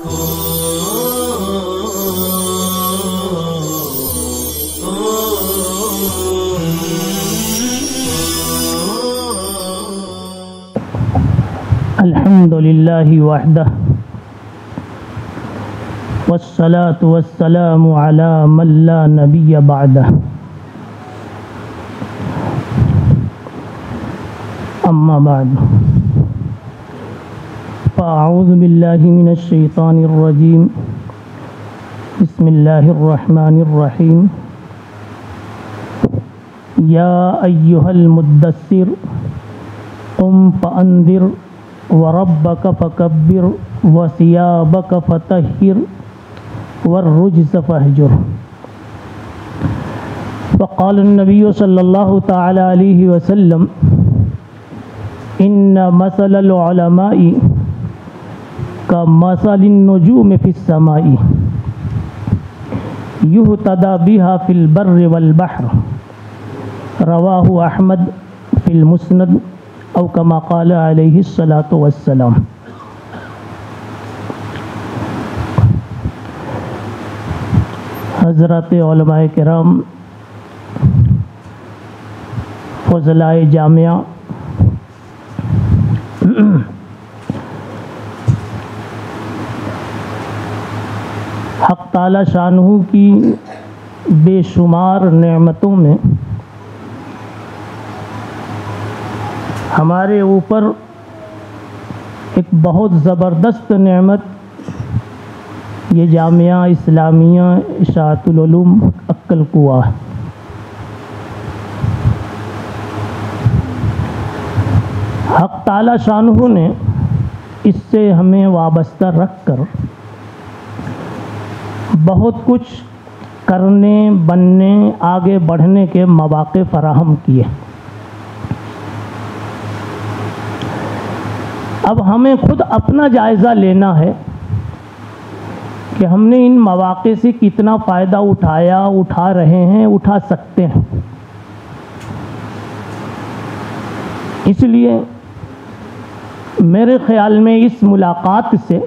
الحمد للہ وحدہ والصلاة والسلام علی من لا نبی بعدہ اما بعد فاعوذ باللہ من الشیطان الرجیم بسم اللہ الرحمن الرحیم یا ایہا المدثر قم فانذر وربک فکبر وثیابک فطہر والرجز فاہجر. وقال النبی صلی اللہ تعالی علیہ وسلم ان مثل العلماء كمثل النجوم في السماء يهتدى بها في البر والبحر. رواه احمد في المسند او كما قال علیہ الصلاۃ والسلام. حضرات علماء کرام، فضلاء جامعہ، حق تعالی شانہ کی بے شمار نعمتوں میں ہمارے اوپر ایک بہت زبردست نعمت یہ جامعہ اسلامیہ اشاعت العلوم عقل کنواں ہے. حق تعالی شانہ نے اس سے ہمیں وابستہ رکھ کر بہت کچھ کرنے، بننے، آگے بڑھنے کے مواقع فراہم کیے. اب ہمیں خود اپنا جائزہ لینا ہے کہ ہم نے ان مواقع سے کتنا فائدہ اٹھایا، اٹھا رہے ہیں، اٹھا سکتے ہیں. اس لیے میرے خیال میں اس ملاقات سے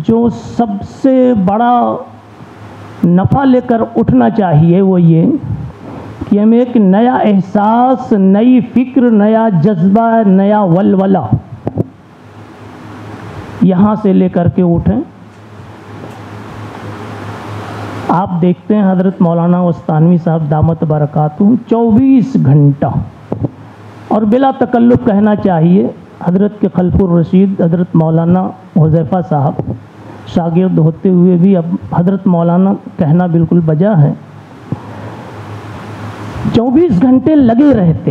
جو سب سے بڑا نفع لے کر اٹھنا چاہیے وہ یہ کہ ہمیں ایک نیا احساس، نئی فکر، نیا جذبہ، نیا ولولہ یہاں سے لے کر کے اٹھیں. آپ دیکھتے ہیں حضرت مولانا وستانوی صاحب دامت برکاتہ 24 گھنٹہ، اور بلا تکلف کہنا چاہیے حضرت کے خلف الرشید حضرت مولانا حذیفہ صاحب شاگرد ہوتے ہوئے بھی اب حضرت مولانا کہنا بالکل بجا ہے، 24 گھنٹے لگے رہتے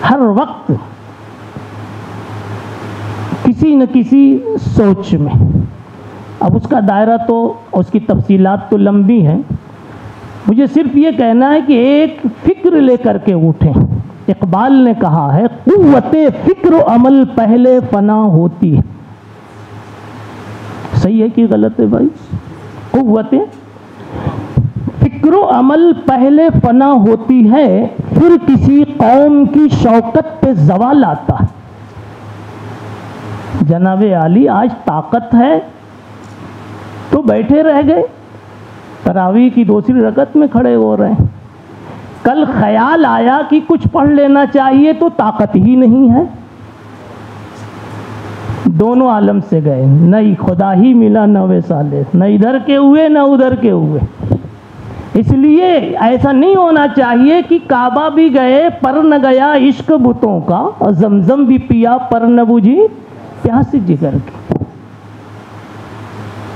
ہر وقت کسی نہ کسی سوچ میں. اب اس کا دائرہ تو، اس کی تفصیلات تو لمبی ہیں، مجھے صرف یہ کہنا ہے کہ ایک فکر لے کر کے اٹھیں. اقبال نے کہا ہے قوت فکر و عمل پہلے فنا ہوتی ہے. صحیح ہے کہ غلط ہے بھائی؟ قوت فکر و عمل پہلے فنا ہوتی ہے، پھر کسی قوم کی شوکت پہ زوال آتا ہے. جناب عالی آج طاقت ہے تو بیٹھے رہ گئے، تراویح کی دوسری رکعت میں کھڑے ہو رہے ہیں. کل خیال آیا کہ کچھ پڑھ لینا چاہیے تو طاقت ہی نہیں ہے، دونوں عالم سے گئے، نہ خدا ہی ملا نہ وصالے، نہ ادھر کے ہوئے نہ ادھر کے ہوئے. اس لیے ایسا نہیں ہونا چاہیے کہ کعبہ بھی گئے پر نہ گیا عشق بتوں کا، اور زمزم بھی پیا پر نہ بجھی پیاس جگر کی.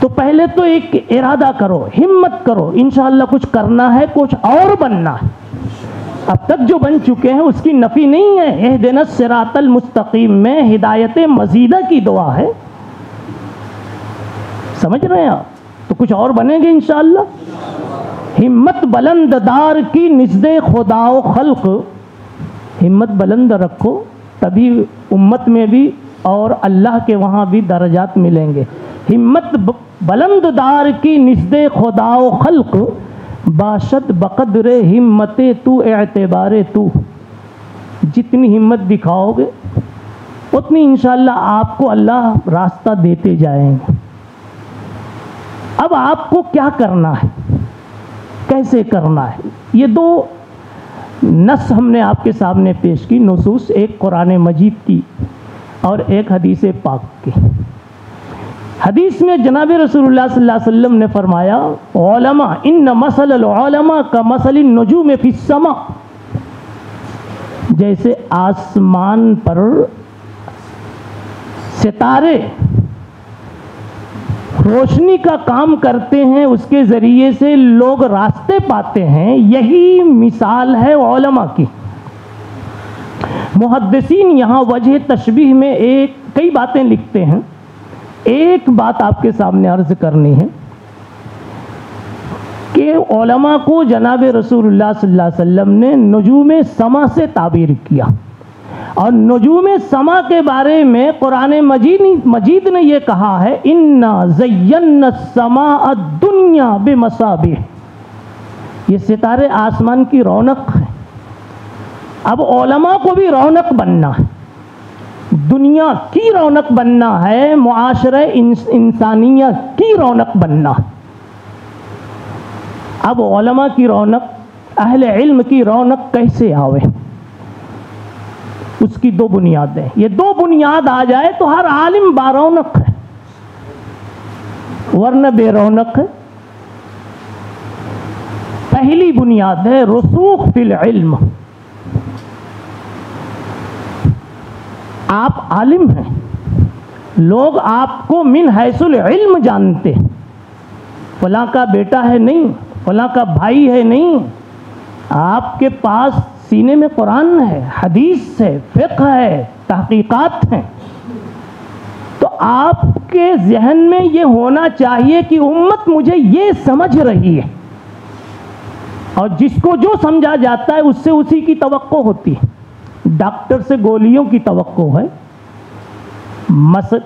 تو پہلے تو ایک ارادہ کرو، ہمت کرو، انشاءاللہ کچھ کرنا ہے، کچھ اور بننا ہے. اب تک جو بن چکے ہیں اس کی نفی نہیں ہے. اہدنا الصراط المستقیم میں ہدایت مزیدہ کی دعا ہے، سمجھ رہے ہیں آپ؟ تو کچھ اور بنیں گے انشاءاللہ. ہمت بلند دار کی نزد خدا و خلق، ہمت بلند رکھو تبھی امت میں بھی اور اللہ کے وہاں بھی درجات ملیں گے. ہمت بلند دار کی نزد خدا و خلق، باشد بقدر ہمت تو اعتبار تو. جتنی ہمت دکھاؤ گے اتنی انشاءاللہ آپ کو اللہ راستہ دیتے جائیں گے۔ اب آپ کو کیا کرنا ہے، کیسے کرنا ہے، یہ دو نص ہم نے آپ کے سامنے پیش کی، نصوص، ایک قرآن مجید کی اور ایک حدیث پاک کی۔ حدیث میں جناب رسول اللہ صلی اللہ علیہ وسلم نے فرمایا، علماء ان مثل العلماء کمثل النجوم فی السماء، جیسے آسمان پر ستارے روشنی کا کام کرتے ہیں، اس کے ذریعے سے لوگ راستے پاتے ہیں، یہی مثال ہے علماء کی۔ محدثین یہاں وجہ تشبیہ میں کئی باتیں لکھتے ہیں، ایک بات آپ کے سامنے عرض کرنی ہے کہ علماء کو جناب رسول اللہ صلی اللہ علیہ وسلم نے نجوم سما سے تعبیر کیا، اور نجوم سما کے بارے میں قرآن مجید نے یہ کہا ہے، اِنَّا زَيَّنَّا السَّمَاءَ الدُّنْيَا بِمَصَابِيحَ، یہ ستارے آسمان کی رونق ہے۔ اب علماء کو بھی رونق بننا ہے، دنیا کی رونق بننا ہے، معاشرہ انسانیہ کی رونق بننا ہے۔ اب علماء کی رونق، اہل علم کی رونق کیسے آوے، اس کی دو بنیادیں، یہ دو بنیاد آ جائے تو ہر عالم بارونق ہے، ورنہ بے رونق ہے۔ پہلی بنیاد ہے رسوخ فی العلم، آپ عالم ہیں، لوگ آپ کو من حیث العلم جانتے ہیں، فلاں کا بیٹا ہے نہیں، فلاں کا بھائی ہے نہیں، آپ کے پاس سینے میں قرآن ہے، حدیث ہے، فقہ ہے، تحقیقات ہیں، تو آپ کے ذہن میں یہ ہونا چاہیے کہ امت مجھے یہ سمجھ رہی ہے، اور جس کو جو سمجھا جاتا ہے اس سے اسی کی توقع ہوتی ہے۔ ڈاکٹر سے گولیوں کی توقع ہے،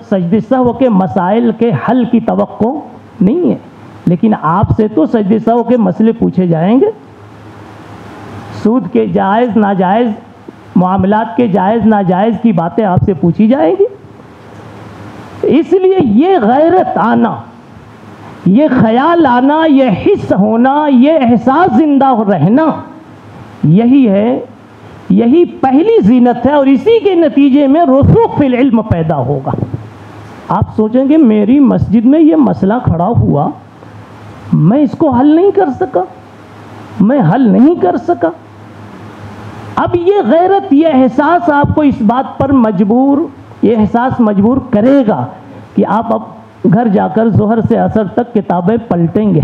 سجدہ سہو کے مسائل کے حل کی توقع نہیں ہے، لیکن آپ سے تو سجدہ سہو کے مسئلے پوچھے جائیں گے، سود کے جائز ناجائز، معاملات کے جائز ناجائز کی باتیں آپ سے پوچھی جائیں گی۔ اس لیے یہ غیرت آنا، یہ خیال آنا، یہ حس ہونا، یہ احساس زندہ رہنا، یہی ہے، یہی پہلی زینت ہے، اور اسی کے نتیجے میں رسوخ فی العلم پیدا ہوگا۔ آپ سوچیں گے میری مسجد میں یہ مسئلہ کھڑا ہوا، میں اس کو حل نہیں کر سکا، میں حل نہیں کر سکا۔ اب یہ غیرت، یہ احساس آپ کو اس بات پر یہ احساس مجبور کرے گا کہ آپ اب گھر جا کر ظہر سے عصر تک کتابیں پلٹیں گے،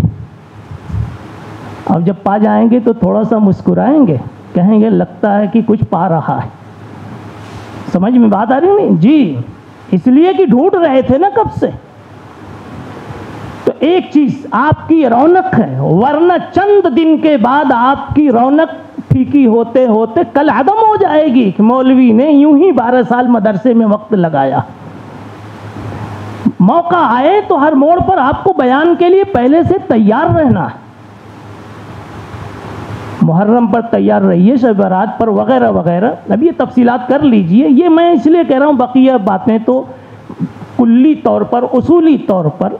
اب جب پا جائیں گے تو تھوڑا سا مسکرائیں گے، کہیں گے لگتا ہے کہ کچھ پا رہا ہے۔ سمجھ میں بات آ رہی نہیں جی؟ اس لیے کہ ڈھونڈ رہے تھے نا کب سے۔ تو ایک چیز آپ کی رونق ہے، ورنہ چند دن کے بعد آپ کی رونق پھیکی ہوتے ہوتے کل عدم ہو جائے گی کہ مولوی نے یوں ہی 12 سال مدرسے میں وقت لگایا۔ موقع آئے تو ہر موڑ پر آپ کو بیان کے لیے پہلے سے تیار رہنا ہے۔ محرم پر تیار رہیے، شب برات پر وغیرہ وغیرہ، اب یہ تفصیلات کر لیجئے۔ یہ میں اس لیے کہہ رہا ہوں، بقیہ باتیں تو کلی طور پر، اصولی طور پر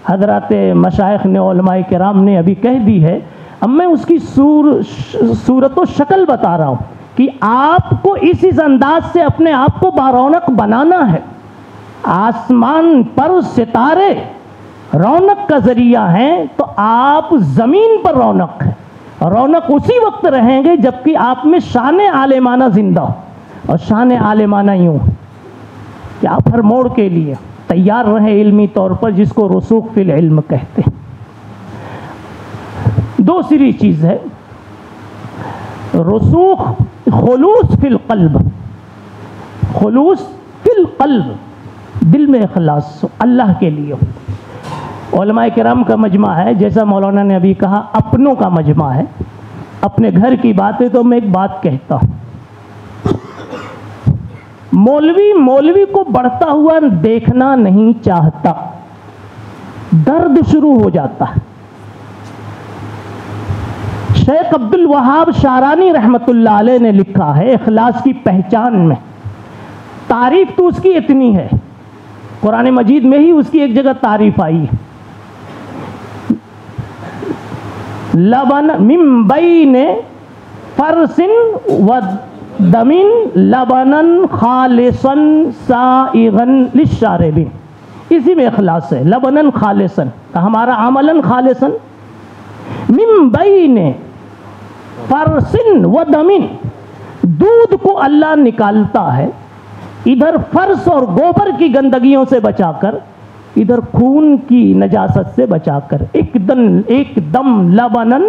حضرات مشائخ نے، علماء کرام نے ابھی کہہ دی ہے۔ اب میں اس کی صورت و شکل بتا رہا ہوں کہ آپ کو اس انداز سے اپنے آپ کو بارونق بنانا ہے۔ آسمان پر ستارے رونق کا ذریعہ ہیں، تو آپ زمین پر رونق ہیں، رونق اسی وقت رہیں گے جبکہ آپ میں شان عالمانہ زندہ ہو، اور شان عالمانہ یوں کہ آپ ہر موڑ کے لیے تیار رہیں علمی طور پر، جس کو رسوخ فی العلم کہتے ہیں۔ دوسری چیز ہے رسوخ، خلوص فی القلب، خلوص فی القلب، دل میں اخلاص اللہ کے لیے۔ علماء کرام کا مجمع ہے، جیسا مولانا نے ابھی کہا، اپنوں کا مجمع ہے، اپنے گھر کی بات ہے۔ تو میں ایک بات کہتا ہوں، مولوی کو بڑھتا ہوا دیکھنا نہیں چاہتا، درد شروع ہو جاتا ہے۔ شیخ عبد الوہاب شارانی رحمت اللہ علیہ نے لکھا ہے اخلاص کی پہچان میں، تعریف تو اس کی اتنی ہے، قرآن مجید میں ہی اس کی ایک جگہ تعریف آئی ہے، لبن من بین فرس و دمن لبنن خالصا سائغا للشاربین، اسی میں اخلاص ہے، لبنن خالصا، ہمارا عملاً خالصا، من بین فرس و دمن، دودھ کو اللہ نکالتا ہے ادھر فرس اور گوبر کی گندگیوں سے بچا کر، ادھر خون کی نجاست سے بچا کر، ایک دم لبنن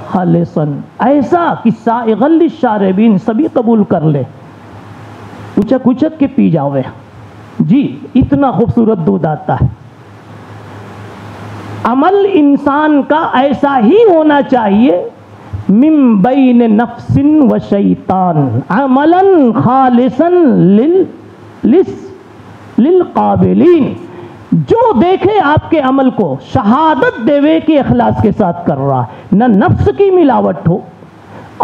خالصاً، ایسا کہ سائغا للشاربین، سبھی قبول کر لے، اچک اچک کے پی جاوے، جی اتنا خوبصورت دودھ آتا ہے۔ عمل انسان کا ایسا ہی ہونا چاہیے، من بین نفس و شیطان عملا خالصا للقابلین، جو دیکھے آپ کے عمل کو شہادت دیوے کہ اخلاص کے ساتھ کر رہا ہے، نہ نفس کی ملاوٹ ہو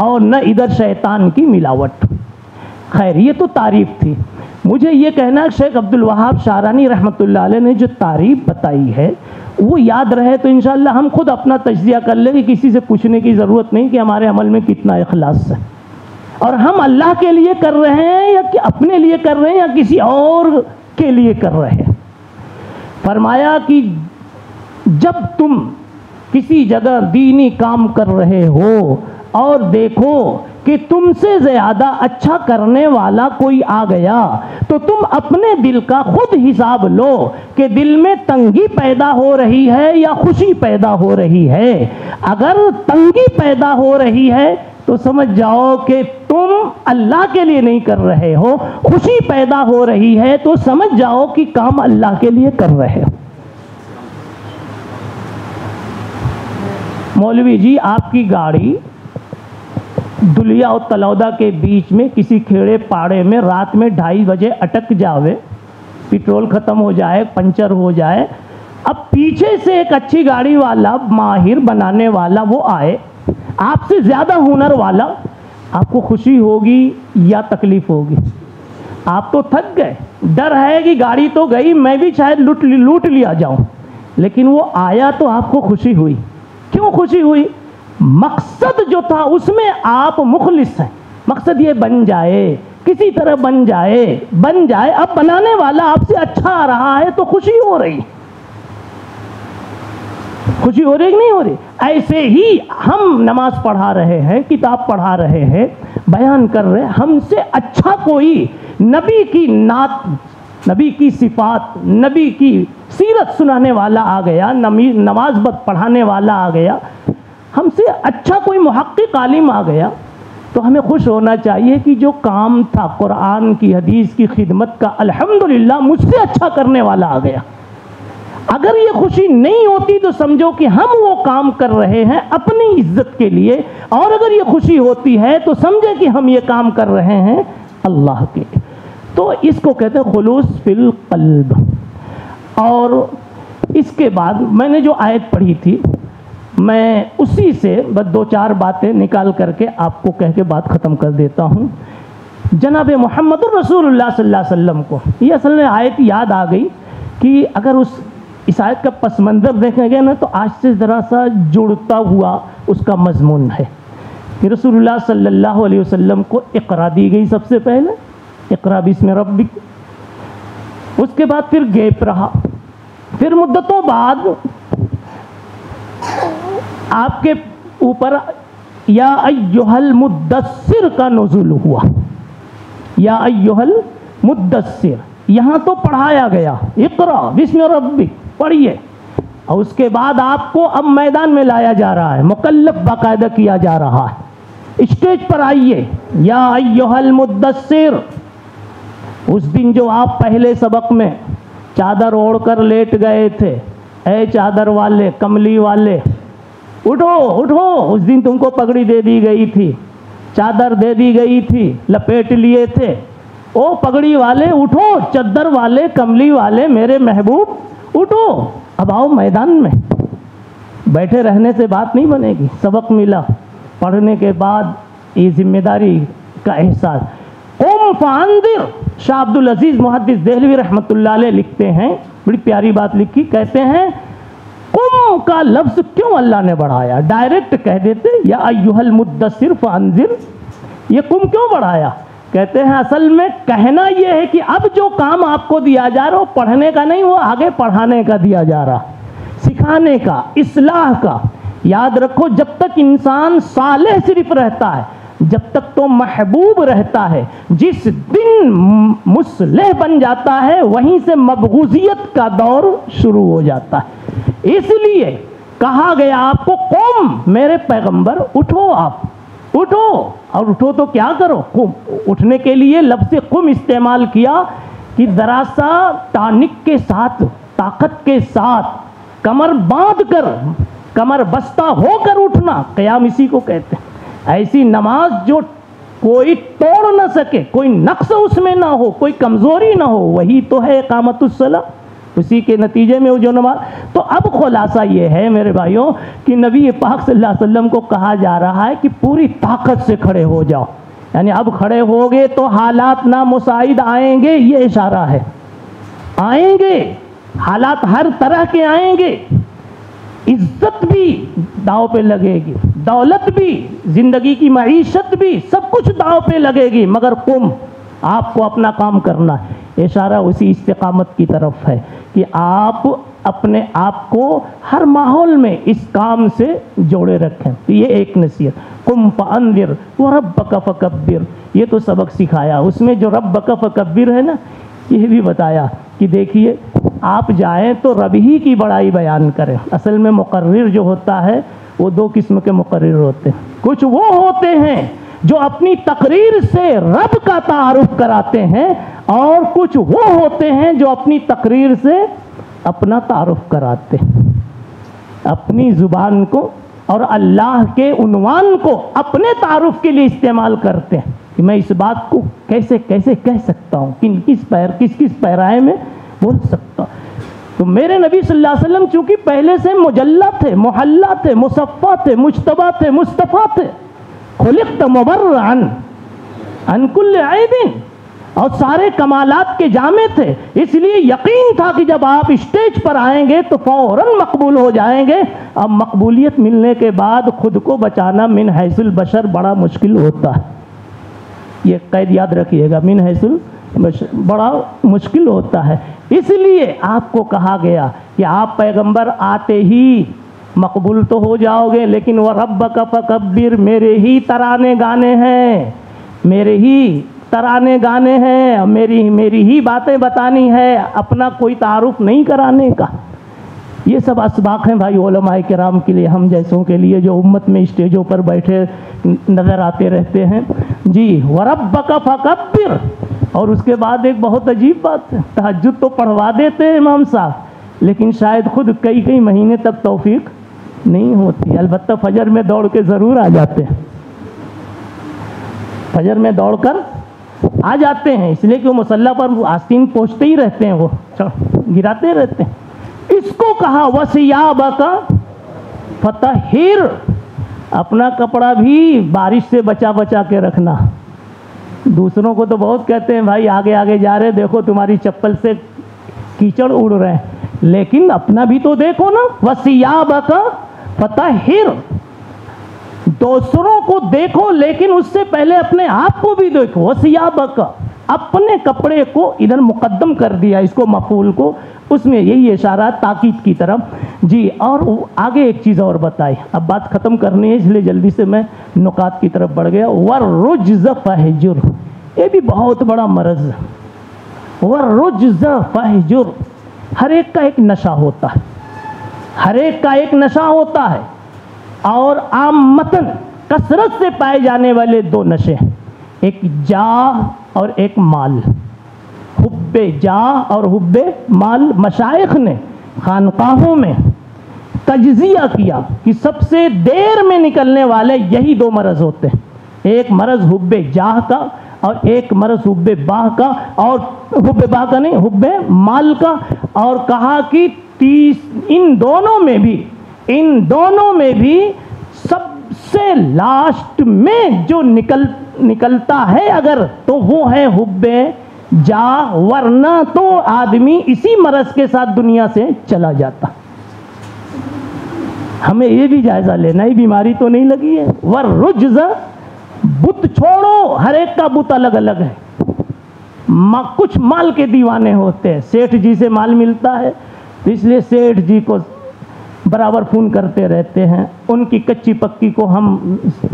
اور نہ ادھر شیطان کی ملاوٹ ہو۔ خیر یہ تو تعریف تھی، مجھے یہ کہنا شیخ عبد الوہاب شعرانی رحمۃ اللہ علیہ نے جو تعریف بتائی ہے وہ یاد رہے تو انشاءاللہ ہم خود اپنا تجزیہ کر لیں کہ کسی سے پوچھنے کی ضرورت نہیں کہ ہمارے عمل میں کتنا اخلاص ہے، اور ہم اللہ کے لیے کر رہے ہیں یا کہ اپنے لیے کر رہے ہیں یا کسی اور کے لیے کر رہے ہیں۔ فرمایا کہ جب تم کسی جگہ دینی کام کر رہے ہو اور دیکھو کہ تم سے زیادہ اچھا کرنے والا کوئی آ گیا تو تم اپنے دل کا خود حساب لو کہ دل میں تنگی پیدا ہو رہی ہے یا خوشی پیدا ہو رہی ہے۔ اگر تنگی پیدا ہو رہی ہے تو سمجھ جاؤ کہ تم اللہ کے لیے نہیں کر رہے ہو، خوشی پیدا ہو رہی ہے تو سمجھ جاؤ کہ کام اللہ کے لیے کر رہے ہو۔ مولوی جی آپ کی گاڑی دلیا اور تلودہ کے بیچ میں کسی کھیڑے پاڑے میں رات میں 2:30 بجے اٹک جاوے، پیٹرول ختم ہو جائے، پنچر ہو جائے، اب پیچھے سے ایک اچھی گاڑی والا ماہر بنانے والا وہ آئے، آپ سے زیادہ ہنر والا، آپ کو خوشی ہوگی یا تکلیف ہوگی؟ آپ تو تھک گئے، ڈر ہے کہ گاڑی تو گئی، میں بھی شاید لوٹ لیا جاؤں، لیکن وہ آیا تو آپ کو خوشی ہوئی۔ کیوں خوشی ہوئی؟ مقصد جو تھا اس میں آپ مخلص ہیں، مقصد یہ بن جائے، کسی طرح بن جائے، اب بنانے والا آپ سے اچھا آ رہا ہے تو خوشی ہو رہی، خوشی ہو رہی کہ نہیں ہو رہی؟ ایسے ہی ہم نماز پڑھا رہے ہیں، کتاب پڑھا رہے ہیں، بیان کر رہے ہیں، ہم سے اچھا کوئی نبی کی نعت، نبی کی صفات، نبی کی سیرت سنانے والا آ گیا، نماز پڑھانے والا آ گیا، ہم سے اچھا کوئی محقق عالم آ گیا تو ہمیں خوش ہونا چاہیے کہ جو کام تھا قرآن کی حدیث کی خدمت کا الحمدللہ مجھ سے اچھا کرنے والا آ گیا۔ اگر یہ خوشی نہیں ہوتی تو سمجھو کہ ہم وہ کام کر رہے ہیں اپنی عزت کے لیے، اور اگر یہ خوشی ہوتی ہے تو سمجھے کہ ہم یہ کام کر رہے ہیں اللہ کے لیے۔ تو اس کو کہتے ہیں خلوص فی القلب۔ اور اس کے بعد میں نے جو آیت پڑھی تھی میں اسی سے بس 2-4 باتیں نکال کر کے آپ کو کہہ کے بات ختم کر دیتا ہوں۔ جناب محمد الرسول اللہ صلی اللہ علیہ وسلم کو یہ اصل میں آیت یاد آ گئی کہ اگر اس آیت کا پس منظر دیکھیں گے نا تو آج سے ذرا سا جڑتا ہوا اس کا مضمون ہے کہ رسول اللہ صلی اللہ علیہ وسلم کو اقرا دی گئی، سب سے پہلے اقرا بسم ربک، اس کے بعد پھر گیپ رہا، پھر مدتوں بعد آپ کے اوپر یا ایھا المدثر کا نزول ہوا، یا ایھا المدثر، یہاں تو پڑھایا گیا اقرا بسم ربک پڑھیے، اور اس کے بعد آپ کو اب میدان میں لایا جا رہا ہے، مکلف باقاعدہ کیا جا رہا ہے، اسٹیج پر آئیے یا ایھا المدثر۔ اس دن جو آپ پہلے سبق میں چادر اوڑھ کر لیٹ گئے تھے، اے چادر والے، کملی والے اٹھو اٹھو، اس دن تم کو پگڑی دے دی گئی تھی، چادر دے دی گئی تھی، لپیٹ لیے تھے، او پگڑی والے اٹھو، چادر والے، کملی والے، میرے محبوب اٹھو، اب آؤ میدان میں۔ بیٹھے رہنے سے بات نہیں بنے گی، سبق ملا، پڑھنے کے بعد یہ ذمہ داری کا احساس، قم فانذر، شاہ عبد العزیز محدث دہلوی رحمۃ اللہ علیہ لکھتے ہیں، بڑی پیاری بات لکھی، کہتے ہیں قم کا لفظ کیوں اللہ نے بڑھایا؟ ڈائریکٹ کہہ دیتے یا ایھا المدثر فانذر، یہ قم کیوں بڑھایا؟ کہتے ہیں اصل میں کہنا یہ ہے کہ اب جو کام آپ کو دیا جا رہا وہ پڑھنے کا نہیں، وہ آگے پڑھانے کا دیا جا رہا، سکھانے کا، اصلاح کا۔ یاد رکھو جب تک انسان صالح صرف رہتا ہے، جب تک تو محبوب رہتا ہے، جس دن مصلح بن جاتا ہے وہیں سے مبغوضیت کا دور شروع ہو جاتا ہے۔ اس لیے کہا گیا آپ کو قوم، میرے پیغمبر اٹھو، آپ اٹھو، اور اٹھو تو کیا کرو؟ قم، اٹھنے کے لیے لفظ قم استعمال کیا کہ ذرا سا ٹانک کے ساتھ، طاقت کے ساتھ، کمر باندھ کر، کمر بستہ ہو کر اٹھنا، قیام اسی کو کہتے ہیں۔ ایسی نماز جو کوئی توڑ نہ سکے، کوئی نقص اس میں نہ ہو، کوئی کمزوری نہ ہو، وہی تو ہے اقامت الصلاۃ، اسی کے نتیجے میں وہ جو نماز۔ تو اب خلاصہ یہ ہے میرے بھائیوں کہ نبی پاک صلی اللہ علیہ وسلم کو کہا جا رہا ہے کہ پوری طاقت سے کھڑے ہو جاؤ، یعنی اب کھڑے ہوگے تو حالات نامساعد آئیں گے، یہ اشارہ ہے، آئیں گے حالات ہر طرح کے آئیں گے، عزت بھی داؤ پہ لگے گی، دولت بھی، زندگی کی معیشت بھی، سب کچھ داؤ پہ لگے گی، مگر قم، آپ کو اپنا کام کرنا ہے۔ اشارہ اسی استقامت کی طرف ہے کہ آپ اپنے آپ کو ہر ماحول میں اس کام سے جوڑے رکھیں۔ یہ ایک نصیحت، قم فانذر وربک فکبر، یہ تو سبق سکھایا، اس میں جو ربک فکبر ہے نا، یہ بھی بتایا کہ دیکھیے آپ جائیں تو رب ہی کی بڑائی بیان کریں۔ اصل میں مقرر جو ہوتا ہے وہ دو قسم کے مقرر ہوتے ہیں، کچھ وہ ہوتے ہیں جو اپنی تقریر سے رب کا تعارف کراتے ہیں، اور کچھ وہ ہوتے ہیں جو اپنی تقریر سے اپنا تعارف کراتے ہیں، اپنی زبان کو اور اللہ کے عنوان کو اپنے تعارف کے لیے استعمال کرتے ہیں کہ میں اس بات کو کیسے کیسے کہہ سکتا ہوں، کس پیرائے میں بول سکتا ہوں۔ تو میرے نبی صلی اللہ علیہ وسلم چونکہ پہلے سے مجلہ تھے، محلہ تھے، مصفى تھے، مجتبی تھے، مصطفیٰ تھے، خلقت مبرعا عن کل عیب، اور سارے کمالات کے جامع تھے، اس لیے یقین تھا کہ جب آپ اسٹیج پر آئیں گے تو فوراً مقبول ہو جائیں گے۔ اب مقبولیت ملنے کے بعد خود کو بچانا من حیث البشر بڑا مشکل ہوتا ہے، یہ قید یاد رکھیے گا، من حیث البشر بڑا مشکل ہوتا ہے۔ اس لیے آپ کو کہا گیا کہ آپ پیغمبر آتے ہی مقبول تو ہو جاؤ گے، لیکن وَرَبَّكَ فَكَبِّرْ، میرے ہی ترانے گانے ہیں، میرے ہی ترانے گانے ہیں، میری ہی باتیں بتانی ہے، اپنا کوئی تعارف نہیں کرانے کا۔ یہ سب اسباق ہیں بھائی علماء کرام کے لیے، ہم جیسوں کے لیے جو امت میں اسٹیجوں پر بیٹھے نظر آتے رہتے ہیں۔ جی وَرَبَّكَ فَكَبِّرْ، اور اس کے بعد ایک بہت عجیب بات ہے، تہجد تو پڑھوا دیتے ہیں امام صاحب، لیکن شاید خود کئی مہینے تک توفیق نہیں ہوتی۔ البتہ فجر میں دوڑ کے ضرور آ جاتے ہیں، فجر میں دوڑ کر آ جاتے ہیں، اس لیے کہ وہ مصلی پر آستین پہنچتے ہی رہتے ہیں، وہ گراتے رہتے ہیں۔ اس کو کہا وَثِيَابَكَ فَطَهِّرْ، اپنا کپڑا بھی بارش سے بچا کے رکھنا۔ دوسروں کو تو بہت کہتے ہیں بھائی آگے آگے جا رہے، دیکھو تمہاری چپل سے کیچڑ اڑ رہے ہیں، لیکن اپنا بھی تو دیکھو نا۔ وَثِيَابَكَ فَطَهِّرْ، دوسروں کو دیکھو لیکن اس سے پہلے اپنے آپ کو بھی دیکھو۔ وَثِيَابَكَ، اپنے کپڑے کو ادھر مقدم کر دیا، اس کو مفعول کو، اس میں یہی اشارہ تاکید کی طرف۔ جی اور آگے ایک چیز اور بتائی، اب بات ختم کرنی ہے اس لیے جلدی سے میں نکات کی طرف بڑھ گیا۔ وَالرُّجْزَ فَاهْجُرْ، یہ بھی بہت بڑا مرض ہے۔ وَالرُّجْزَ فَاهْجُرْ، ہر ایک کا ایک نشہ ہوتا ہے، ہر ایک کا ایک نشہ ہوتا ہے، اور عامتاً کثرت سے پائے جانے والے دو نشے ہیں، ایک جاہ اور ایک مال، حب جاہ اور حب مال۔ مشائخ نے خانقاہوں میں تجزیہ کیا کہ سب سے دیر میں نکلنے والے یہی دو مرض ہوتے ہیں، ایک مرض حب جاہ کا اور ایک مرض حب باہ کا، اور حب باہ کا نہیں، حب مال کا، اور کہا کہ ان دونوں میں بھی سب سے لاسٹ میں جو نکلتا ہے اگر، تو وہ ہے حب جا، ورنہ تو آدمی اسی مرض کے ساتھ دنیا سے چلا جاتا۔ ہمیں یہ بھی جائزہ لینا ہے، بیماری تو نہیں لگی ہے۔ والرجز، بت چھوڑو، ہر ایک کا بت الگ الگ ہے۔ کچھ مال کے دیوانے ہوتے ہیں، سیٹھ جی سے مال ملتا ہے تو اس لیے سیٹھ جی کو برابر فون کرتے رہتے ہیں، ان کی کچی پکی کو ہم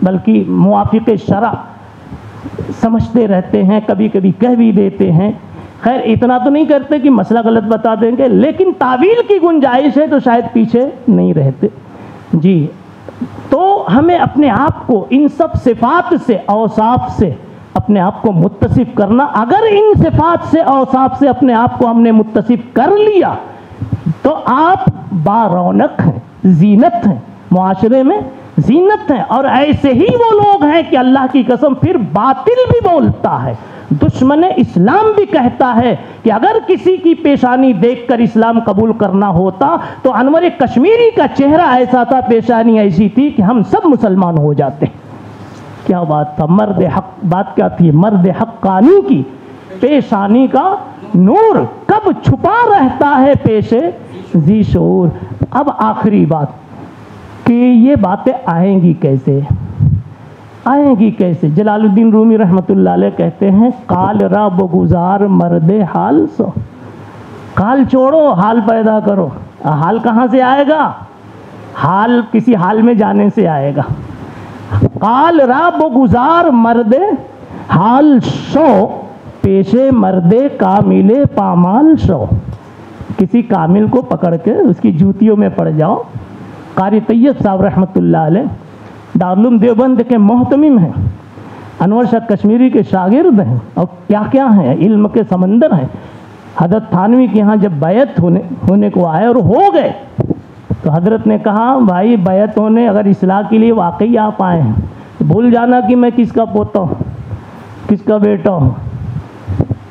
بلکہ موافق شرع سمجھتے رہتے ہیں، کبھی کبھی کہہ بھی دیتے ہیں۔ خیر اتنا تو نہیں کرتے کہ مسئلہ غلط بتا دیں گے، لیکن تعویل کی گنجائش ہے تو شاید پیچھے نہیں رہتے۔ جی تو ہمیں اپنے آپ کو ان سب صفات سے، اوصاف سے اپنے آپ کو متصف کرنا۔ اگر ان صفات سے، اوصاف سے اپنے آپ کو ہم نے متصف کر لیا تو آپ بارونق ہیں، زینت ہیں، معاشرے میں زینت ہیں۔ اور ایسے ہی وہ لوگ ہیں کہ اللہ کی قسم پھر باطل بھی بولتا ہے، دشمن اسلام بھی کہتا ہے کہ اگر کسی کی پیشانی دیکھ کر اسلام قبول کرنا ہوتا تو انور کشمیری کا چہرہ ایسا تھا، پیشانی ایسی تھی کہ ہم سب مسلمان ہو جاتے۔ کیا بات تھا، مرد حق، بات کیا تھی، مرد حقانی کی پیشانی کا نور کب چھپا رہتا ہے پیش ذی شعور۔ اب آخری بات کہ یہ باتیں آئیں گی کیسے، آئیں گی کیسے؟ جلال الدین رومی رحمۃ اللہ علیہ کہتے ہیں قال را بگزار مرد حال سو، قال چھوڑو، حال پیدا کرو۔ حال کہاں سے آئے گا؟ حال کسی حال میں جانے سے آئے گا۔ قال را بگزار مرد حال شو، پیشے مرد کامل پامال شو۔ کسی کامل کو پکڑ کے اس کی جوتیوں میں پڑ جاؤ۔ قاری طیب صاحب رحمۃ اللہ علیہ دارالعلوم دیوبند کے محتمم ہیں، انور شاہ کشمیری کے شاگرد ہیں، اور کیا کیا ہیں، علم کے سمندر ہیں۔ حضرت تھانوی کے ہاں جب بیعت ہونے کو آئے اور ہو گئے تو حضرت نے کہا بھائی بیعت ہونے اگر اصلاح کے لیے واقعی آپ آئے ہیں، بھول جانا کہ میں کس کا پوتا ہوں، کس کا بیٹا ہوں۔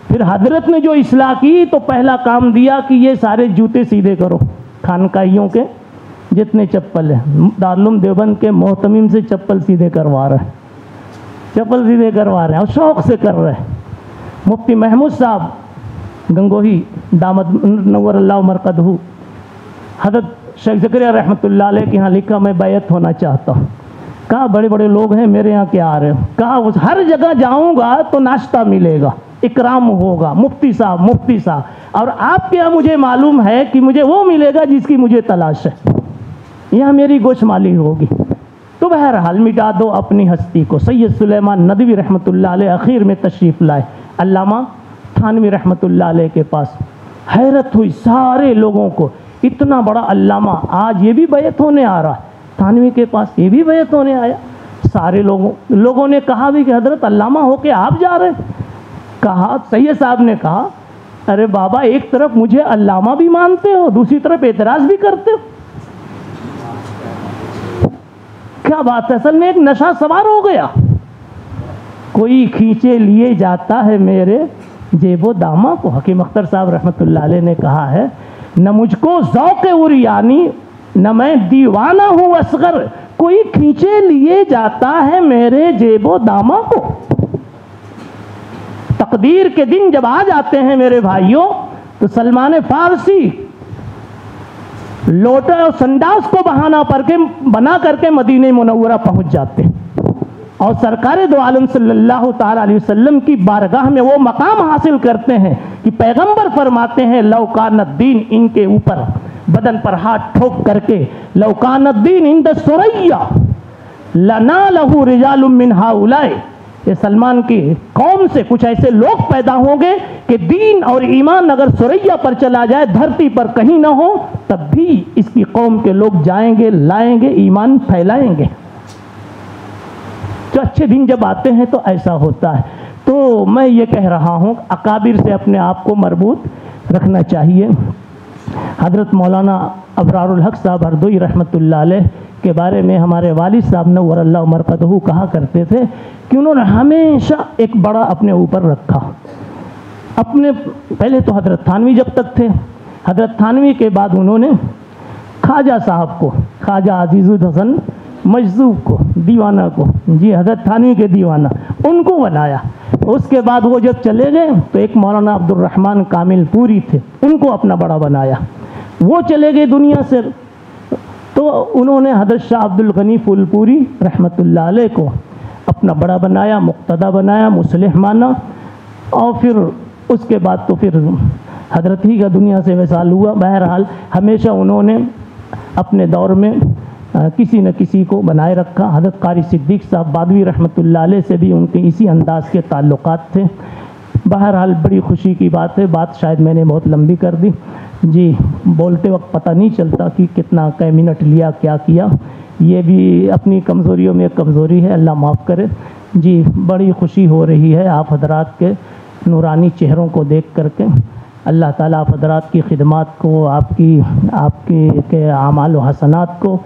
پھر حضرت نے جو اصلاح کی تو پہلا کام دیا کہ یہ سارے جوتے سیدھے کرو، خانقاہیوں کے جتنے چپل ہیں۔ دارالعلوم دیوبند کے محتمم سے چپل سیدھے کروا رہے ہیں، چپل سیدھے کروا رہے ہیں اور شوق سے کر رہے ہیں۔ مفتی محمود صاحب گنگوہی دامت نور اللہ مرقدہ، حضرت شیخ زکریا رحمۃ اللہ علیہ کے ہاں لکھا میں بیعت ہونا چاہتا ہوں۔ کہا بڑے بڑے لوگ ہیں میرے ہاں کیا آ رہے ہو؟ کہا ہر جگہ جاؤں گا تو ناشتہ ملے گا، اکرام ہوگا، مفتی صاحب مفتی صاحب، اور آپ کے یہاں مجھے معلوم ہے کہ مجھے وہ ملے گا جس کی مجھے تلاش ہے، یہاں میری گوشمالی ہوگی۔ تو بہرحال مٹا دو اپنی ہستی کو۔ سید سلیمان ندوی رحمۃ اللہ علیہ اخیر میں تشریف لائے علامہ تھانوی رحمۃ اللہ علیہ کے پاس۔ حیرت ہوئی سارے لوگوں کو، اتنا بڑا علامہ آج یہ بھی بیعت ہونے آ رہا ہے تھانوی کے پاس، یہ بھی بیعت ہونے آیا۔ سارے لوگوں نے کہا بھی کہ حضرت علامہ ہو کے آپ جا رہے ہیں؟ کہا سید صاحب نے کہا ارے بابا ایک طرف مجھے علامہ بھی مانتے ہو، دوسری طرف اعتراض بھی کرتے ہو، کیا بات ہے؟ اصل میں ایک نشہ سوار ہو گیا۔ کوئی کھینچے لیے جاتا ہے میرے جیب و دامہ کو۔ حکیم اختر صاحب رحمۃ اللہ علیہ نے کہا ہے نہ مجھ کو ذوق عریانی نہ میں دیوانہ ہوں اصغر، کوئی کھینچے لیے جاتا ہے میرے جیب و دامہ کو۔ تقدیر کے دن جب آ جاتے ہیں میرے بھائیوں تو سلمان فارسی لوٹا اور سنداس کو بنا کر کے مدینہ منورہ پہنچ جاتے ہیں، اور سرکار دو عالم صلی اللہ تعالی علیہ وسلم کی بارگاہ میں وہ مقام حاصل کرتے ہیں کہ پیغمبر فرماتے ہیں لو کان الدین، ان کے اوپر بدن پر ہاتھ ٹھوک کر کے، لو کان الدین عند ثریا لنالہ رجال من ہؤلاء، کہ سلمان کی قوم سے کچھ ایسے لوگ پیدا ہوں گے کہ دین اور ایمان اگر ثریا پر چلا جائے، دھرتی پر کہیں نہ ہو، تب بھی اس کی قوم کے لوگ جائیں گے، لائیں گے، ایمان پھیلائیں گے۔ تو اچھے دن جب آتے ہیں تو ایسا ہوتا ہے۔ تو میں یہ کہہ رہا ہوں اکابر سے اپنے آپ کو مربوط رکھنا چاہیے۔ حضرت مولانا ابرار الحق صاحب ہردوئی رحمۃ اللہ علیہ کے بارے میں ہمارے والد صاحب نور اللہ مرقدہ کہا کرتے تھے کہ انہوں نے ہمیشہ ایک بڑا اپنے اوپر رکھا۔ اپنے پہلے تو حضرت تھانوی جب تک تھے، حضرت تھانوی کے بعد انہوں نے خواجہ صاحب کو، خواجہ عزیز الحسن مجذوب کو، دیوانہ کو، جی حضرت تھانوی کے دیوانہ، ان کو بنایا۔ اس کے بعد وہ جب چلے گئے تو ایک مولانا عبد الرحمن کامل پوری تھے، ان کو اپنا بڑا بنایا. وہ چلے گئے دنیا سے تو انہوں نے حضرت شاہ عبد الغنی پھول پوری رحمۃ اللہ علیہ کو اپنا بڑا بنایا، مقتدی بنایا، مصلح مانا. اور پھر اس کے بعد تو پھر حضرت ہی کا دنیا سے وصال ہوا. بہرحال ہمیشہ انہوں نے اپنے دور میں کسی نہ کسی کو بنائے رکھا. حضرت قاری صدیق صاحب بادوی رحمۃ اللہ علیہ سے بھی ان کے اسی انداز کے تعلقات تھے. بہرحال بڑی خوشی کی بات ہے. بات شاید میں نے بہت لمبی کر دی جی، بولتے وقت پتہ نہیں چلتا کہ کتنا کئی منٹ لیا، کیا کیا. یہ بھی اپنی کمزوریوں میں کمزوری ہے، اللہ معاف کرے. جی بڑی خوشی ہو رہی ہے آپ حضرات کے نورانی چہروں کو دیکھ کر کے. اللہ تعالیٰ آپ حضرات کی خدمات کو، آپ کے اعمال و حسنات کو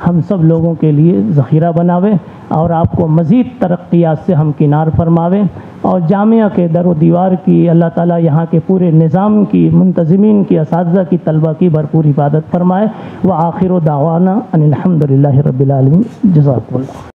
ہم سب لوگوں کے لیے ذخیرہ بناوے اور آپ کو مزید ترقیات سے ہمکنار فرماوے. اور جامعہ کے در و دیوار کی اللہ تعالیٰ یہاں کے پورے نظام کی، منتظمین کی، اساتذہ کی، طلبہ کی بھرپور حفاظت فرمائے. وآخر دعوانا ان الحمد للہ رب العالمین. جزاکم اللہ.